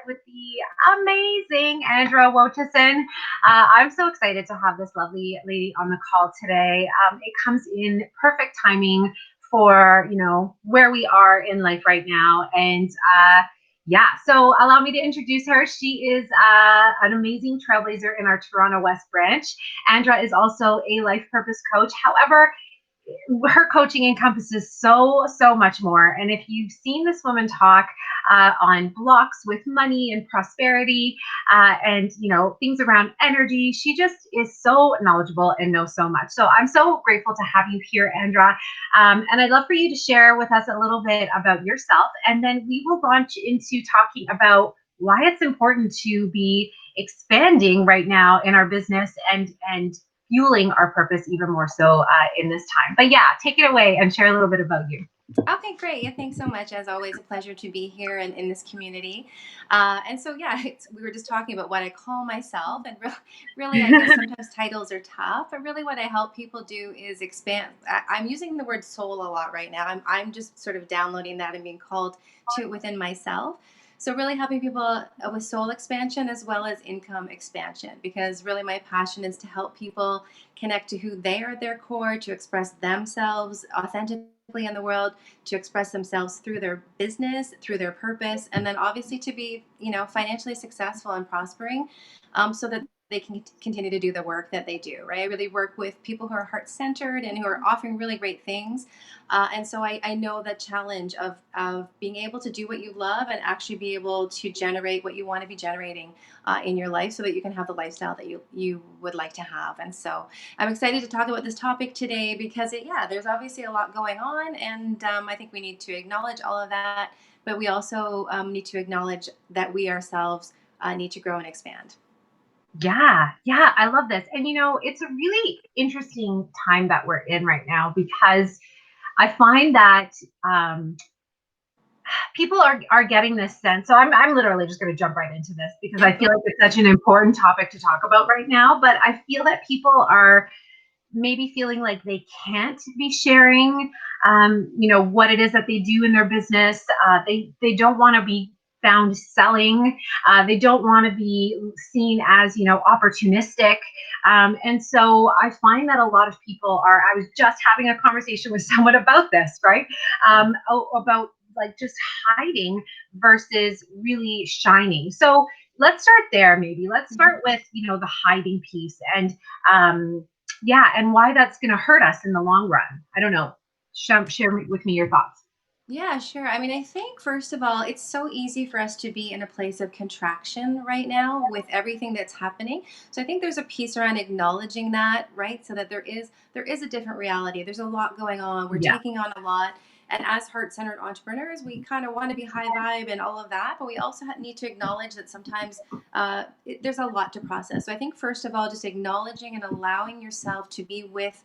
with the amazing Andra Wojcicki. I'm so excited to have this lovely lady on the call today. It comes in perfect timing for where we are in life right now, and yeah. So allow me to introduce her. She is an amazing trailblazer in our Toronto West branch. Andra is also a life purpose coach. However, her coaching encompasses so much more, and if you've seen this woman talk on blocks with money and prosperity, and things around energy, she just is so knowledgeable and knows so much. So I'm so grateful to have you here, Andra, and I'd love for you to share with us a little bit about yourself, and then we will launch into talking about why it's important to be expanding right now in our business and fueling our purpose even more so in this time. But yeah, take it away and share a little bit about you. Okay, great. Yeah, thanks so much. As always, a pleasure to be here and in this community. And so, yeah, we were just talking about what I call myself, and really, I guess sometimes titles are tough. But really, what I help people do is expand. I'm using the word soul a lot right now. I'm just sort of downloading that and being called to it within myself. So, really helping people with soul expansion as well as income expansion, because really my passion is to help people connect to who they are at their core, to express themselves authentically in the world, to express themselves through their business, through their purpose, and then obviously to be, financially successful and prospering, so that they can continue to do the work that they do, right? I really work with people who are heart-centered and who are offering really great things. And so I know the challenge of being able to do what you love and actually be able to generate what you want to be generating in your life so that you can have the lifestyle that you would like to have. And so I'm excited to talk about this topic today because there's obviously a lot going on, and I think we need to acknowledge all of that, but we also need to acknowledge that we ourselves need to grow and expand. Yeah, I love this. And it's a really interesting time that we're in right now because I find that people are getting this sense. So I'm literally just going to jump right into this because I feel like it's such an important topic to talk about right now. But I feel that people are maybe feeling like they can't be sharing, what it is that they do in their business. They don't want to be found selling. They don't want to be seen as, opportunistic. And so I find that a lot of people are. I was just having a conversation with someone about this, right? About like just hiding versus really shining. So let's start there. Maybe let's start with the hiding piece and yeah, and why that's going to hurt us in the long run. I don't know. Share with me your thoughts. Yeah, sure. I mean, I think first of all, it's so easy for us to be in a place of contraction right now with everything that's happening. So I think there's a piece around acknowledging that, right? So that there is a different reality. There's a lot going on. We're Yeah. taking on a lot. And as heart-centered entrepreneurs, we kind of want to be high vibe and all of that, but we also need to acknowledge that sometimes there's a lot to process. So I think first of all, just acknowledging and allowing yourself to be with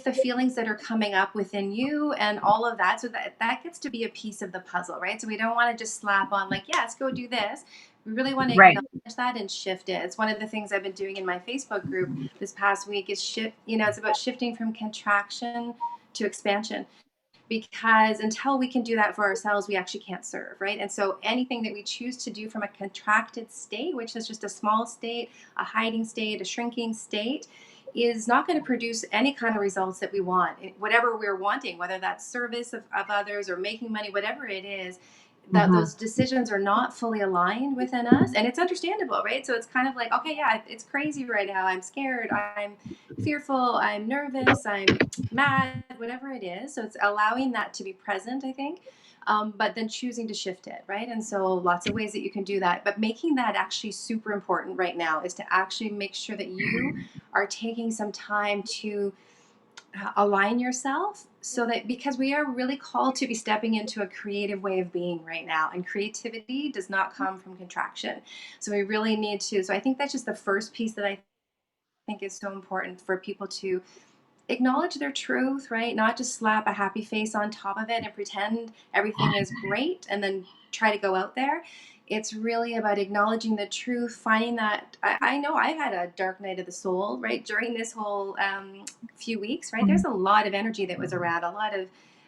the feelings that are coming up within you and all of that, so that gets to be a piece of the puzzle, right? So we don't want to just slap on like, yes, go do this. We really want to Right. acknowledge that and shift it. It's one of the things I've been doing in my Facebook group this past week is it's about shifting from contraction to expansion, because until we can do that for ourselves, we actually can't serve, right? And so anything that we choose to do from a contracted state, which is just a small state, a hiding state, a shrinking state, is not going to produce any kind of results that we want, whatever we're wanting, whether that's service of others or making money, whatever it is. That Mm-hmm. those decisions are not fully aligned within us, and it's understandable, right? So it's kind of like, okay, yeah, it's crazy right now. I'm scared, I'm fearful, I'm nervous, I'm mad, whatever it is. So it's allowing that to be present, I think, but then choosing to shift it, right? And so lots of ways that you can do that. But making that actually super important right now is to actually make sure that you are taking some time to align yourself, so that, because we are really called to be stepping into a creative way of being right now, and creativity does not come from contraction. So we really need to, so I think that's just the first piece that I think is so important for people to acknowledge their truth, right? Not just slap a happy face on top of it and pretend everything is great and then try to go out there. It's really about acknowledging the truth, finding that. I know I had a dark night of the soul, right? During this whole few weeks, right? There's a lot of energy that was around, a lot of,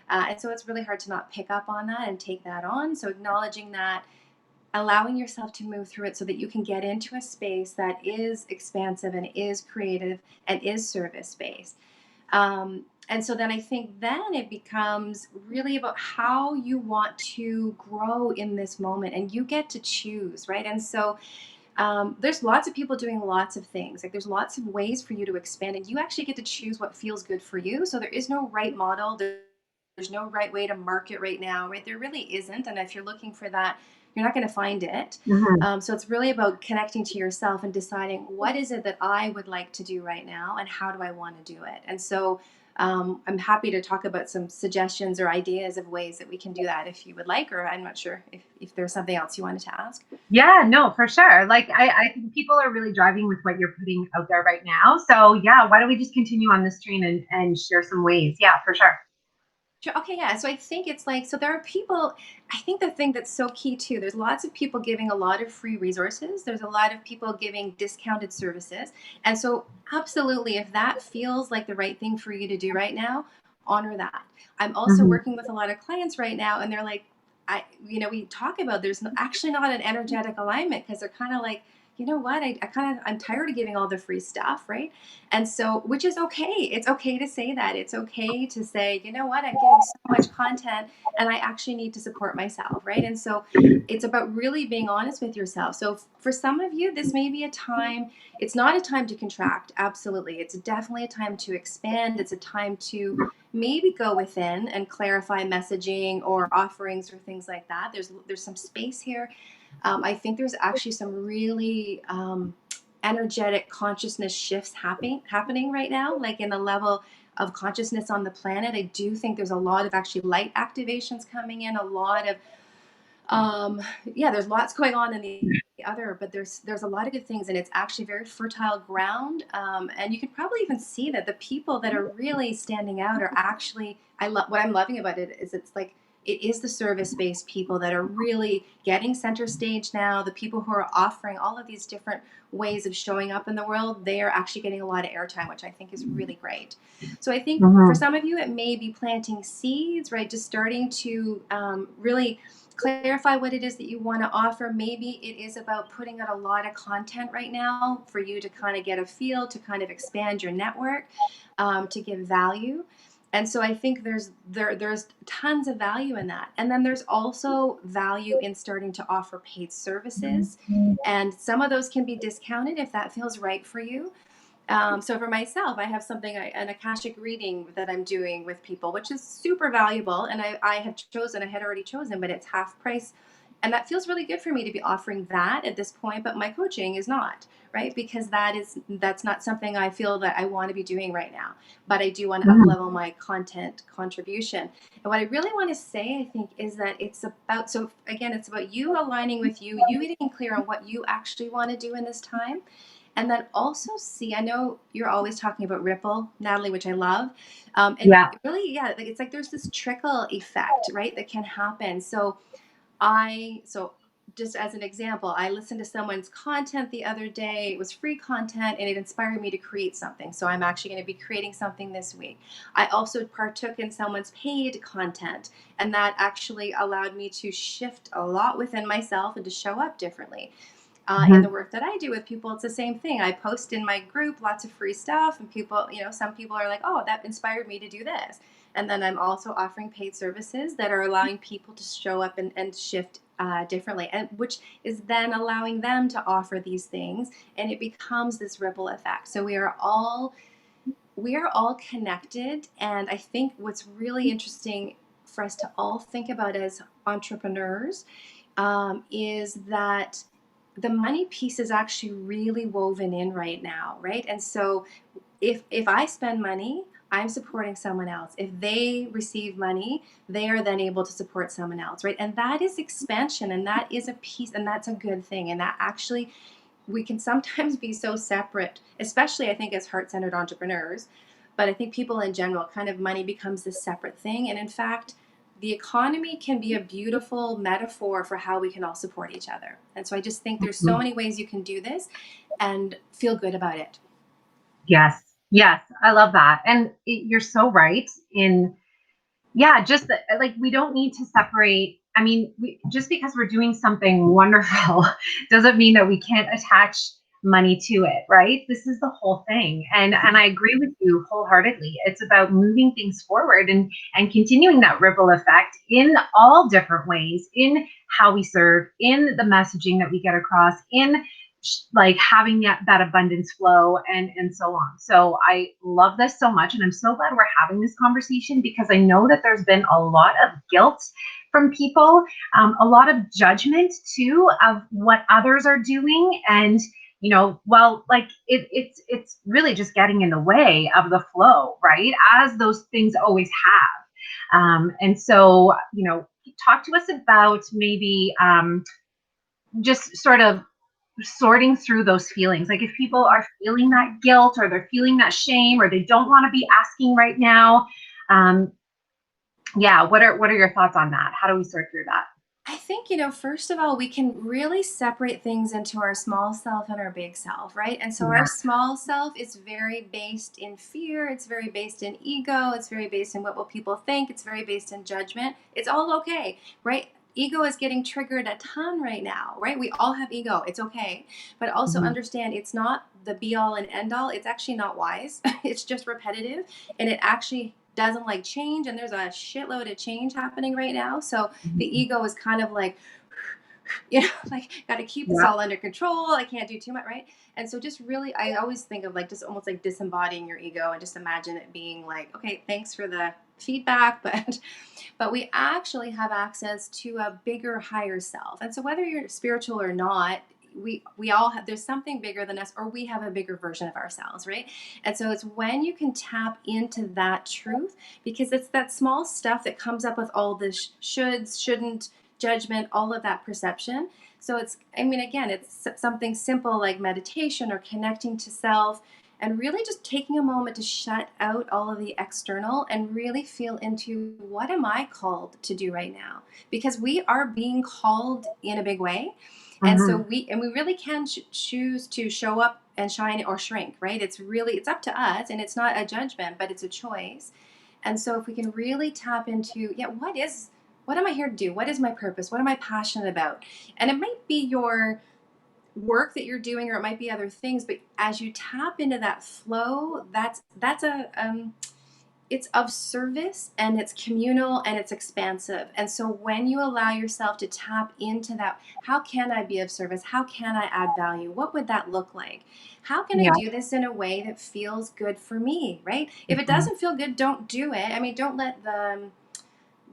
and so it's really hard to not pick up on that and take that on. So acknowledging that, allowing yourself to move through it so that you can get into a space that is expansive and is creative and is service based. And so then I think then it becomes really about how you want to grow in this moment, and you get to choose, right? And so there's lots of people doing lots of things. Like there's lots of ways for you to expand, and you actually get to choose what feels good for you. So there is no right model. There's no right way to market right now, right? There really isn't. And if you're looking for that, you're not going to find it. Mhm. So it's really about connecting to yourself and deciding what is it that I would like to do right now, and how do I want to do it. And so I'm happy to talk about some suggestions or ideas of ways that we can do that if you would like, or I'm not sure if there's something else you wanted to ask. Yeah, no, for sure. Like I think people are really driving with what you're putting out there right now. So yeah, why don't we just continue on this train and share some ways? Yeah, for sure. Sure. Okay. Yeah. So I think it's like, so there are people, I think the thing that's so key too, there's lots of people giving a lot of free resources. There's a lot of people giving discounted services. And so, absolutely, if that feels like the right thing for you to do right now, honor that. I'm also Hmm. working with a lot of clients right now, and they're like, we talk about actually not an energetic alignment because they're kind of like, you know what, I'm tired of giving all the free stuff, right? And so, which is okay. It's okay to say that. It's okay to say, you know what, I'm getting so much content and I actually need to support myself, right? And so it's about really being honest with yourself. So for some of you, this may be a time, it's not a time to contract. Absolutely. It's definitely a time to expand. It's a time to maybe go within and clarify messaging or offerings or things like that. There's some space here. I think there's actually some really energetic consciousness shifts happening right now, like in the level of consciousness on the planet. I do think there's a lot of actually light activations coming in, a lot of yeah, there's lots going on in the other, but there's a lot of good things, and it's actually very fertile ground. And you can probably even see that the people that are really standing out are actually, I love what I'm loving about it is it's like it is the service-based people that are really getting center stage now. The people who are offering all of these different ways of showing up in the world, they are actually getting a lot of airtime, which I think is really great. So I think for Hmm. some of you, it may be planting seeds, right? Just starting to really clarify what it is that you want to offer. Maybe it is about putting out a lot of content right now for you to kind of get a feel, to kind of expand your network, to give value. And so I think there's tons of value in that. And then there's also value in starting to offer paid services. And some of those can be discounted if that feels right for you. So for myself, I have an Akashic reading that I'm doing with people, which is super valuable. And I had already chosen, but it's half price. And that feels really good for me to be offering that at this point, but my coaching is not, right? Because that's not something I feel that I want to be doing right now. But I do want to up Hmm. level my content contribution. And what I really want to say, I think, is that so again, it's about you aligning with you, you getting clear on what you actually want to do in this time, and then also see, I know you're always talking about ripple, Natalie, which I love. And Yeah. really, yeah, it's like there's this trickle effect, right, that can happen. So just as an example, I listened to someone's content the other day. It was free content and it inspired me to create something. So I'm actually going to be creating something this week. I also partook in someone's paid content, and that actually allowed me to shift a lot within myself and to show up differently. In the Hmm. work that I do with people, it's the same thing. I post in my group lots of free stuff, and people, some people are like, oh, that inspired me to do this. And then I'm also offering paid services that are allowing people to show up and shift differently, and which is then allowing them to offer these things, and it becomes this ripple effect. So we are all connected, and I think what's really interesting for us to all think about as entrepreneurs is that the money piece is actually really woven in right now, right? And so if I spend money, I'm supporting someone else. If they receive money, they are then able to support someone else, right? And that is expansion, and that is a piece, and that's a good thing. And that actually, we can sometimes be so separate, especially I think as heart-centered entrepreneurs, but I think people in general, kind of money becomes this separate thing. And in fact, the economy can be a beautiful metaphor for how we can all support each other. And so I just think there's so many ways you can do this and feel good about it. Yes. Yes. I love that. And you're so right in, yeah, just like we don't need to separate I mean, just because we're doing something wonderful doesn't mean that we can't attach money to it, right? This is the whole thing. And I agree with you wholeheartedly. It's about moving things forward and continuing that ripple effect in all different ways, in how we serve, in the messaging that we get across, in like having that abundance flow and so on. So I love this so much, and I'm so glad we're having this conversation, because I know that there's been a lot of guilt from people, a lot of judgment too of what others are doing. And well, like it's really just getting in the way of the flow, right? As those things always have. And so, talk to us about maybe just sort of sorting through those feelings. Like if people are feeling that guilt, or they're feeling that shame, or they don't want to be asking right now. Yeah, what are your thoughts on that? How do we sort through that? I think, first of all, we can really separate things into our small self and our big self, right? And so our Yeah. small self is very based in fear, it's very based in ego, it's very based in what will people think, it's very based in judgment. It's all okay, right? Ego is getting triggered a ton right now, right? We all have ego. It's okay. But also Mhm. understand it's not the be all and end all. It's actually not wise. It's just repetitive, and it actually doesn't like change, and there's a shitload of change happening right now. So the Mhm. ego is kind of like, like, got to keep this Yeah. all under control. I can't do too much, right? And so just really, I always think of like just almost like disembodying your ego, and just imagine it being like, okay, thanks for the feedback, but we actually have access to a bigger, higher self. And so whether you're spiritual or not, we all have, there's something bigger than us, or we have a bigger version of ourselves, right? And so it's when you can tap into that truth, because it's that small stuff that comes up with all the shoulds, shouldn't, judgment, all of that perception. So it's, I mean, again, it's something simple like meditation or connecting to self, and really just taking a moment to shut out all of the external and really feel into what am I called to do right now? Because we are being called in a big way. And so Mhm. we really can choose to show up and shine or shrink, right? It's really, it's up to us, and it's not a judgment, but it's a choice. And so if we can really tap into, yeah, what am I here to do? What is my purpose? What am I passionate about? And it might be your work that you're doing, or it might be other things, but as you tap into that flow, that's a it's of service, and it's communal, and it's expansive. And so when you allow yourself to tap into that, how can I be of service? How can I add value? What would that look like? How can I Yeah. do this in a way that feels good for me, right? If it Mhm. doesn't feel good, don't do it. I mean, don't let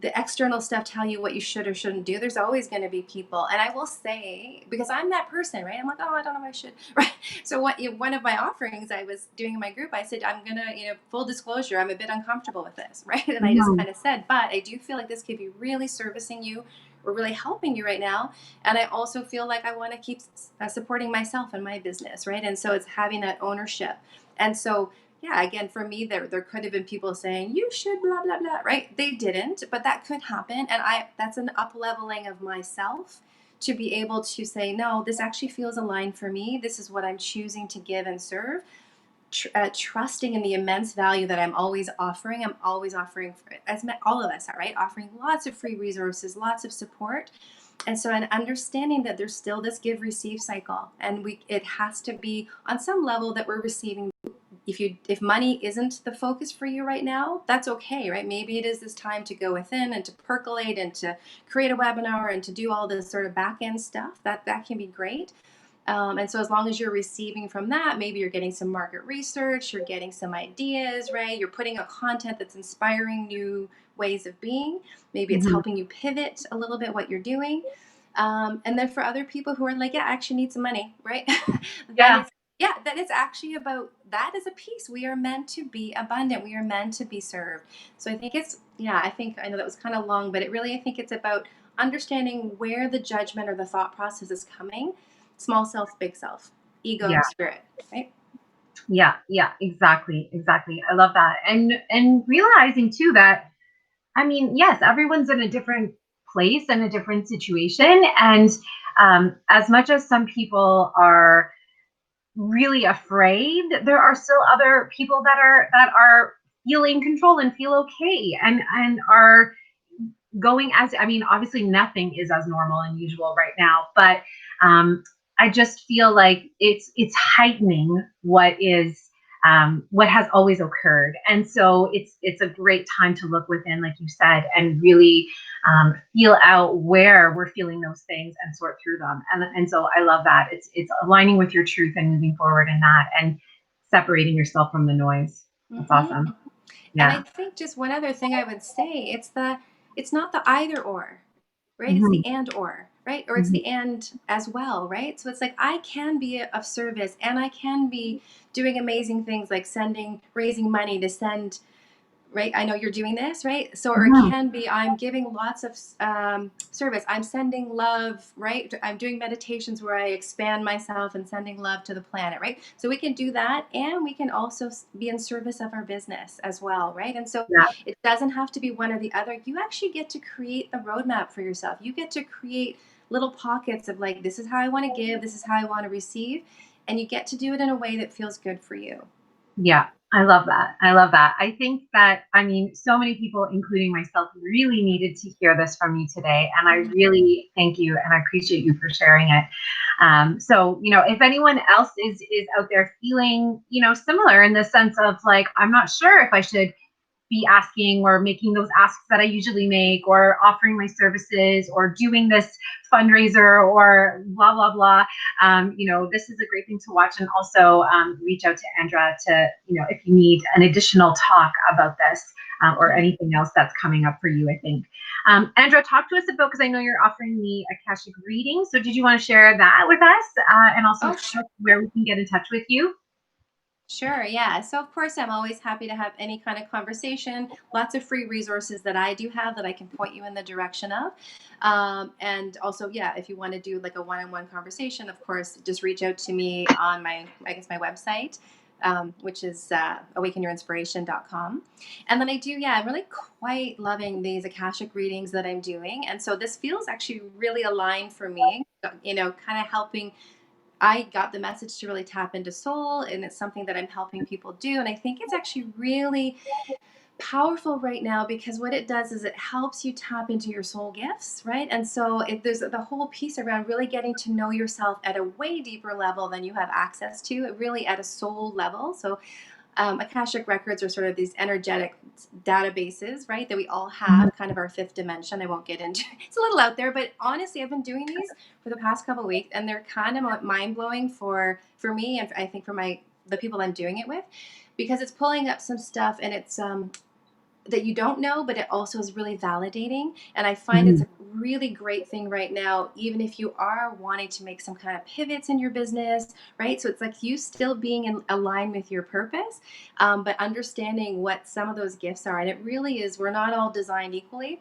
the external stuff tell you what you should or shouldn't do. There's always going to be people. And I will say, because I'm that person, right? I'm like, oh, I don't know if I should, right? So one of my offerings I was doing in my group, I said, I'm going to, full disclosure, I'm a bit uncomfortable with this, right? And I just Mhm. kind of said, but I do feel like this could be really servicing you, or really helping you right now. And I also feel like I want to keep supporting myself and my business, right? And so it's having that ownership. And so yeah, again, for me, there could have been people saying you should blah blah blah, right? They didn't, but that could happen, and I that's an up leveling of myself to be able to say no, this actually feels aligned for me. This is what I'm choosing to give and serve. Trusting in the immense value that I'm always offering. I'm always offering, for, as all of us are, right? Offering lots of free resources, lots of support, and so an understanding that there's still this give receive cycle, and we it has to be on some level that we're receiving. If money isn't the focus for you right now, that's okay, right? Maybe it is this time to go within and to percolate and to create a webinar and to do all this sort of back end stuff. That can be great. And so as long as you're receiving from that, maybe you're getting some market research, you're getting some ideas, right? You're putting out content that's inspiring new ways of being. Maybe it's Mhm. helping you pivot a little bit what you're doing. And then for other people who are like, yeah, I actually need some money, right? then Yeah. it's yeah, then it's actually about that is a piece. We are meant to be abundant. We are meant to be served. So I think it's yeah, I know that was kind of long, but it really I think it's about understanding where the judgment or the thought process is coming. Small self, big self, ego, Yeah. spirit, right? Yeah. Yeah. Exactly. Exactly. I love that. And realizing too that, I mean, yes, everyone's in a different place and a different situation. And as much as some people are really afraid, there are still other people that are feeling control and feel okay and are going as, I mean, obviously nothing is as normal and usual right now, but um, I just feel like it's heightening what has always occurred, and so it's a great time to look within, like you said, and really feel out where we're feeling those things and sort through them. And so I love that it's aligning with your truth and moving forward in that, and separating yourself from the noise. That's Hmm. awesome. And I Yeah. think just one other thing I would say, it's not the either or, right? It's Hmm. the and or, right? Or it's Hmm. the and as well, right? So it's like I can be of service and I can be doing amazing things like raising money to send, right? I know you're doing this, right? So, or it Hmm. can be I'm giving lots of service. I'm sending love, right? I'm doing meditations where I expand myself and sending love to the planet, right? So we can do that, and we can also be in service of our business as well, right? And so Yeah. it doesn't have to be one or the other. You actually get to create the roadmap for yourself. You get to create little pockets of like, this is how I want to give, this is how I want to receive, and you get to do it in a way that feels good for you. Yeah, I love that. I love that. I think that, I mean, so many people, including myself, really needed to hear this from you today. And I really thank you and I appreciate you for sharing it. So, if anyone else is out there feeling, similar in the sense of like, I'm not sure if I should be asking or making those asks that I usually make, or offering my services, or doing this fundraiser, or blah, blah, blah. This is a great thing to watch. And also reach out to Andra to, if you need an additional talk about this, or anything else that's coming up for you, I think. Andra, talk to us about, because I know you're offering me a Akashic reading. So did you want to share that with us, and also Oh, tell us where we can get in touch with you? sure, yeah. So, of course, I'm always happy to have any kind of conversation. Lots of free resources that I do have that I can point you in the direction of. And also, yeah, if you want to do like a one on one conversation, of course, just reach out to me on my website, which is awakenyourinspiration.com. And then I do, yeah, I'm really quite loving these Akashic readings that I'm doing. And so this feels actually really aligned for me, kind of helping. I got the message to really tap into soul, and it's something that I'm helping people do. And I think it's actually really powerful right now because what it does is it helps you tap into your soul gifts, right? And so there's the whole piece around really getting to know yourself at a way deeper level than you have access to, really at a soul level. So Akashic records are sort of these energetic databases, right? That we all Mhm. have, kind of our fifth dimension. I won't get into it's a little out there, but honestly, I've been doing these for the past couple of weeks, and they're kind of mind blowing for me, and I think for the people I'm doing it with, because it's pulling up some stuff, and it's that you don't know, but it also is really validating. And I find it's Mhm. a really great thing right now, even if you are wanting to make some kind of pivots in your business, right? So it's like you still being in align with your purpose, but understanding what some of those gifts are. And it really is, we're not all designed equally.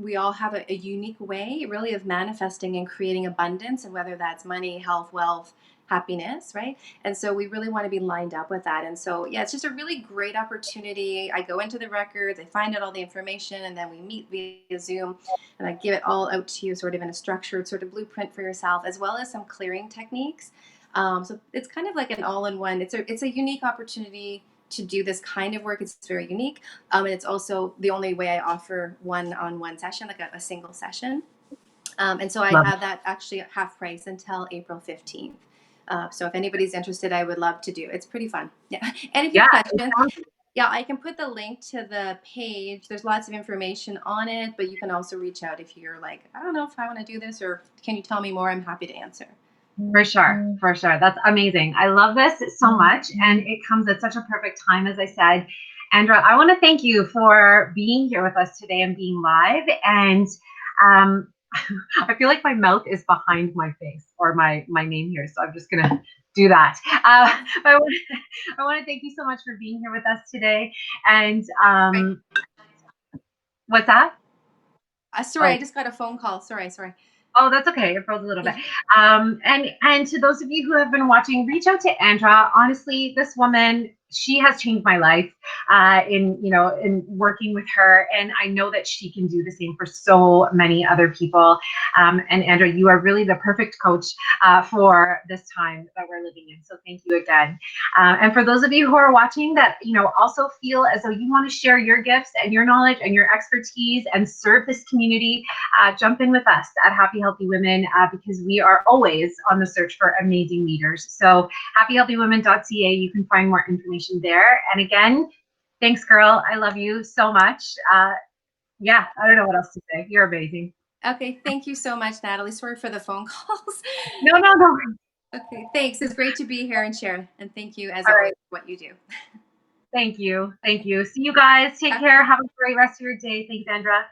We all have a unique way, really, of manifesting and creating abundance, and whether that's money, health, wealth, happiness, right? And so we really want to be lined up with that. And so, yeah, it's just a really great opportunity. I go into the records, I find out all the information, and then we meet via Zoom, and I give it all out to you, sort of in a structured sort of blueprint for yourself, as well as some clearing techniques. So it's kind of like an all-in-one. It's a unique opportunity to do this kind of work. It's very unique, and it's also the only way I offer one-on-one session, like a single session. And so I Love have that actually at half price until April 15th. So if anybody's interested, I would love to do. It's pretty fun. Yeah. And if you Yeah, have it questions, sounds. yeah, I can put the link to the page. There's lots of information on it, but you can also reach out if you're like, I don't know if I want to do this, or can you tell me more? I'm happy to answer. For sure, for sure. That's amazing. I love this so much, and it comes at such a perfect time, as I said. Andra, I want to thank you for being here with us today and being live. And um, I feel like my mouth is behind my face, or my name here, so I'm just gonna do that. But I want to thank you so much for being here with us today. And Right. what's that? Sorry, I Oh, just got a phone call. Sorry. Oh, that's okay. It froze a little bit. Yeah. And to those of you who have been watching, reach out to Andra. Honestly, this woman she has changed my life in in working with her, and I know that she can do the same for so many other people. And Andrea, you are really the perfect coach for this time that we're living in. So thank you again. And for those of you who are watching that also feel as though you want to share your gifts and your knowledge and your expertise and serve this community, jump in with us at Happy Healthy Women because we are always on the search for amazing leaders. So happyhealthywomen.ca, you can find more information there. And again, thanks, girl. I love you so much. Yeah, I don't know what else to say. You're amazing. Okay, thank you so much, Natalie. Sorry for the phone calls. No, no, no. Okay, thanks. It's great to be here and share. And thank you, as All always, right. for what you do. Thank you. Thank you. See you guys. Take care. Have a great rest of your day. Thanks, Andrea.